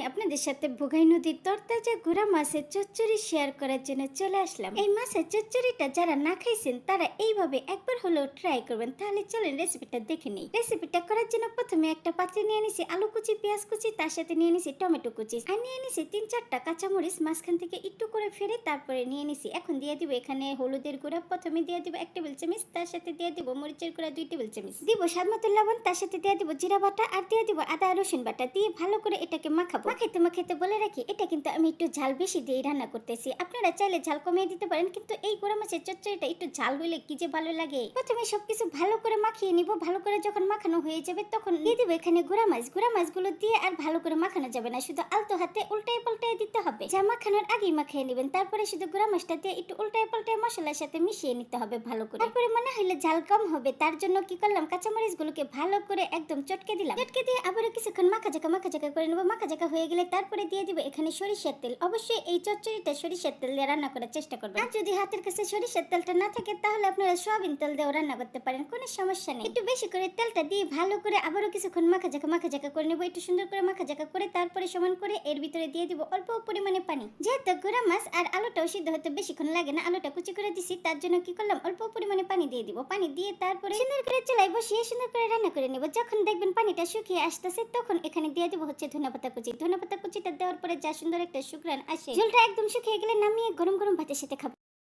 আমি আপনাদের সাথে ভোগাই নদীর তরতাজা গুড়া মাছের চচ্চড়ি শেয়ার করার জন্য চলে আসলাম। এই মাছের চচ্চড়িটা যারা না খাইছেন তারা এইভাবে একবার হলেও ট্রাই করবেন। তাহলে চলেন রেসিপিটা দেখে নিই। রেসিপিটা করার জন্য প্রথমে একটা পাত্রে নিয়ে নিছি আলু কুচি, পেঁয়াজ কুচি, তার সাথে নিয়ে নিছি টমেটো কুচি আর নিয়ে নিছি 3-4টা কাঁচামরিচ মাঝখান থেকে একটু করে ফেলে তারপরে নিয়ে নিছি। এখন দিয়ে দিব এখানে হলুদের গুঁড়া, প্রথমে দিয়ে দিব 1 টেবিল চামচ, তার সাথে দিয়ে দিব মরিচের গুঁড়া 2 টেবিল চামচ, দিব স্বাদ মতো লবণ, তার সাথে দিয়ে দিব জিরা বাটা আর দিয়ে দিব আদা রসুন বাটা দিয়ে ভালো করে এটাকে মাখাবো। মাখাইতে বলে রাখি এটা কিন্তু আমি একটু ঝাল বেশি দিয়ে রান্না করতেছি। আপনারা চাইলে ঝাল কমিয়ে দিতে পারেন, কিন্তু এই গুঁড়া মাছের চচ্চড়িটা একটু ঝাল হইলে কি যে ভালো লাগে। প্রথমে সবকিছু ভালো করে মাখিয়ে নিব। ভালো করে যখন মাখানো হয়ে যাবে তখন দিয়ে দিব এখানে গুঁড়া মাছ। গুঁড়া মাছগুলো দিয়ে আর ভালো করে মাখানো যাবে না, শুধু আলতো হাতে উল্টায় পাল্টায় দিতে হবে। যা মাখানোর আগেই মাখিয়ে নেবেন। তারপরে শুধু গুঁড়া মাছটা দিয়ে একটু উল্টায় পাল্টায় মশলার সাথে মিশিয়ে নিতে হবে ভালো করে। তারপরে মনে হইলে ঝাল কম হবে, তার জন্য কি করলাম, কাঁচামরিচ গুলোকে ভালো করে একদম চটকে দিলাম। চটকে দিয়ে আবারও কিছুক্ষণ মাখা জাকা করে নেবো। মাখা জাকা হয়ে গেলে তারপরে দিয়ে দিব এখানে সরিষার তেল। অবশ্যই এই চচ্চড়িটা সরিষার তেল দিয়ে রান্না করার চেষ্টা করবেন। আর যদি হাতের কাছে সরিষার তেলটা না থাকে তাহলে আপনারা সয়াবিন তেল দিয়েও রান্না করতে পারেন, কোনো সমস্যা নেই। একটু বেশি করে তেলটা দিয়ে ভালো করে আবারও কিছুক্ষণ মাখা জাকা করে নেবো। একটু সুন্দর করে মাখা জাকা করে তারপরে সমান করে এর ভিতরে দিয়ে দিব অল্প পরিমাণে পানি। যেহেতু গুঁড়া মাছ আর আলুটাও সিদ্ধ হতে বেশিক্ষণ লাগে না, আলুটা কুচি করে দিছি, তার জন্য কি করলাম অল্প পরিমাণে পানি দিয়ে দিব। পানি দিয়ে তারপরে সুন্দর করে চুলায় বসিয়ে সুন্দর করে রান্না করে নেব। যখন দেখবেন পানিটা শুকিয়ে আসতেছে তখন এখানে দিয়ে দিব হচ্ছে ধনেপাতা কুচি। ধনেপাতা কুচিটা দেওয়ার পরে যা সুন্দর একটা সুঘ্রাণ আসে, ঝোলটা একদম শুকিয়ে গেলে নামিয়ে গরম গরম ভাতের সাথে খাবো।